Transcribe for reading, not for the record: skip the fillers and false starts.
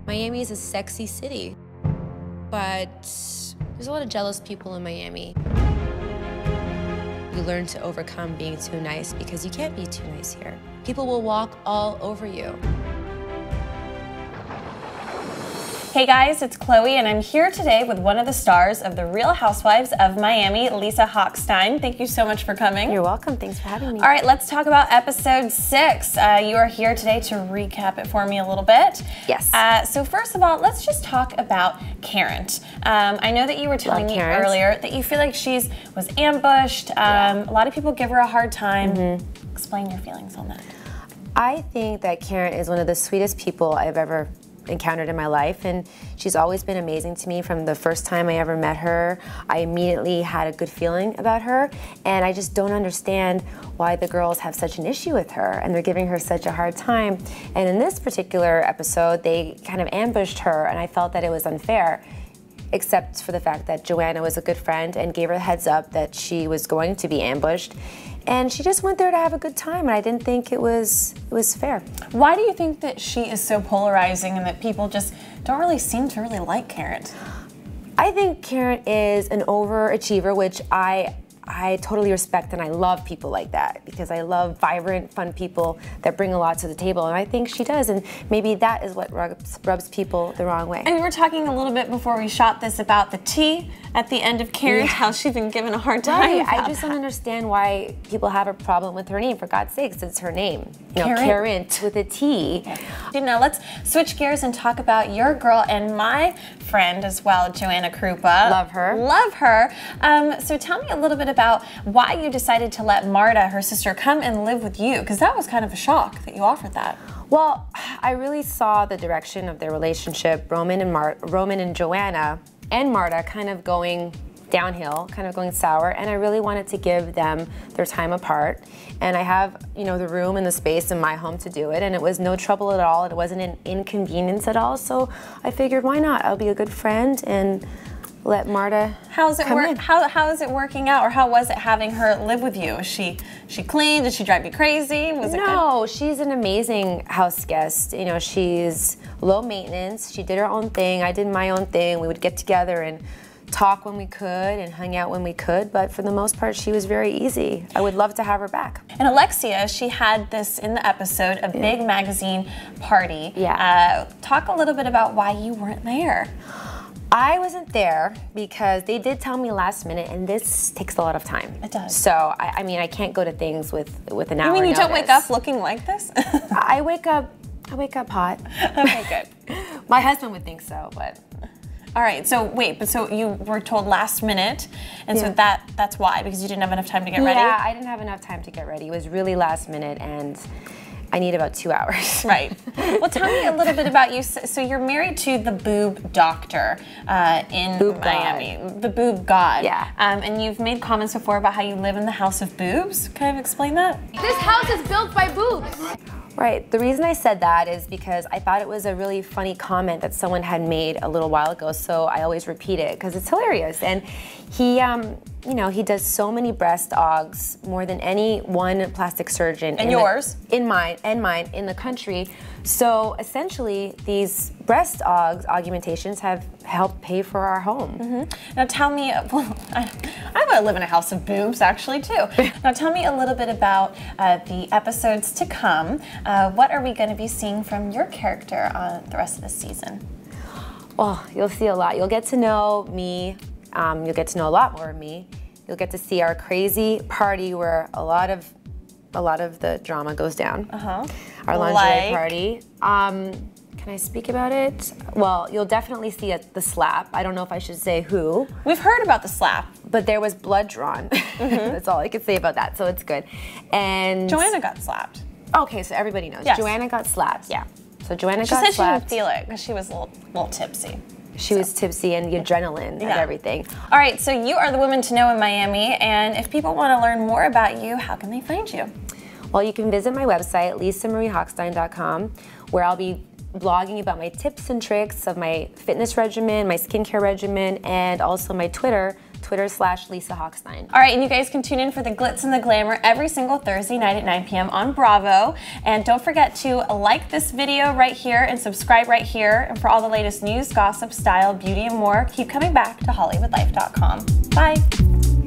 Miami is a sexy city, but there's a lot of jealous people in Miami. You learn to overcome being too nice because you can't be too nice here. People will walk all over you. Hey guys, it's Chloe, and I'm here today with one of the stars of The Real Housewives of Miami, Lisa Hochstein. Thank you so much for coming. You're welcome. Thanks for having me. All right, let's talk about episode 6. You are here today to recap it for me a little bit. Yes. So first of all, let's just talk about Karen. I know that you were telling me earlier that you feel like was ambushed. A lot of people give her a hard time. Explain your feelings on that. I think that Karen is one of the sweetest people I've ever encountered in my life, and she's always been amazing to me. From the first time I ever met her, I immediately had a good feeling about her, and I just don't understand why the girls have such an issue with her and they're giving her such a hard time. And in this particular episode, they kind of ambushed her, and I felt that it was unfair, except for the fact that Joanna was a good friend and gave her the heads up that she was going to be ambushed. And she just went there to have a good time, and I didn't think it was fair. Why do you think that she is so polarizing and that people just don't really seem to really like Karen? I think Karen is an overachiever, which I totally respect, and I love people like that because I love vibrant, fun people that bring a lot to the table, and I think she does, and maybe that is what rubs people the wrong way. And we were talking a little bit before we shot this about the T at the end of Karen, how she's been given a hard time. Right. I just don't understand why people have a problem with her name. For God's sakes, it's her name. You know, Karen with a T. You know, let's switch gears and talk about your girl and my friend as well, Joanna Krupa. Love her. Love her. So tell me a little bit about why you decided to let Marta, her sister, come and live with you, because that was kind of a shock that you offered that. Well, I really saw the direction of their relationship, Roman and Joanna and Marta, kind of going downhill, kind of going sour, and I really wanted to give them their time apart. And I have, you know, the room and the space in my home to do it, and it was no trouble at all. It wasn't an inconvenience at all, so I figured, why not? I'll be a good friend and let Marta How is it working out, or how was it having her live with you? Is she clean? Did she drive you crazy? Was it good? No, she's an amazing house guest. You know, she's low maintenance. She did her own thing. I did my own thing. We would get together and talk when we could and hang out when we could, but for the most part, she was very easy. I would love to have her back. And Alexia, she had this in the episode, a big magazine party. Talk a little bit about why you weren't there. I wasn't there because they did tell me last minute, and this takes a lot of time. It does. So, I mean, I can't go to things with an hour You mean you notice. don't wake up looking like this? I wake up hot. Okay, good. My husband would think so, but. All right, so wait, but so you were told last minute, and so that's why, because you didn't have enough time to get ready? Yeah, I didn't have enough time to get ready. It was really last minute, and I need about 2 hours. Right. Well, tell me a little bit about you. So you're married to the boob doctor in Miami. The boob god. Yeah. And you've made comments before about how you live in the house of boobs. Kind of explain that? This house is built by boobs. Right. The reason I said that is because I thought it was a really funny comment that someone had made a little while ago, so I always repeat it because it's hilarious. And he, you know, he does so many breast augs, more than any one plastic surgeon. And yours? In mine, in the country. So essentially, these breast augmentations have helped pay for our home. Now tell me, well, I want to live in a house of boobs actually too. Now tell me a little bit about the episodes to come. What are we going to be seeing from your character on the rest of the season? Well, you'll see a lot. You'll get to know me. You'll get to know a lot more of me. You'll get to see our crazy party where a lot of the drama goes down. Our lingerie party. Can I speak about it? Well, you'll definitely see the slap. I don't know if I should say who. We've heard about the slap. But there was blood drawn. That's all I could say about that, so it's good. And Joanna got slapped. Okay, so everybody knows. Yes. Joanna got slapped. Yeah. So Joanna got slapped. She said she didn't feel it because she was a little tipsy. She was tipsy, and the adrenaline of everything. All right, so you are the woman to know in Miami, and if people want to learn more about you, how can they find you? Well, you can visit my website, lisamariehochstein.com, where I'll be blogging about my tips and tricks of my fitness regimen, my skincare regimen, and also my Twitter, Twitter/Lisa Hochstein. All right, and you guys can tune in for the glitz and the glamour every single Thursday night at 9 p.m. on Bravo. And don't forget to like this video right here and subscribe right here. And for all the latest news, gossip, style, beauty, and more, keep coming back to HollywoodLife.com. Bye.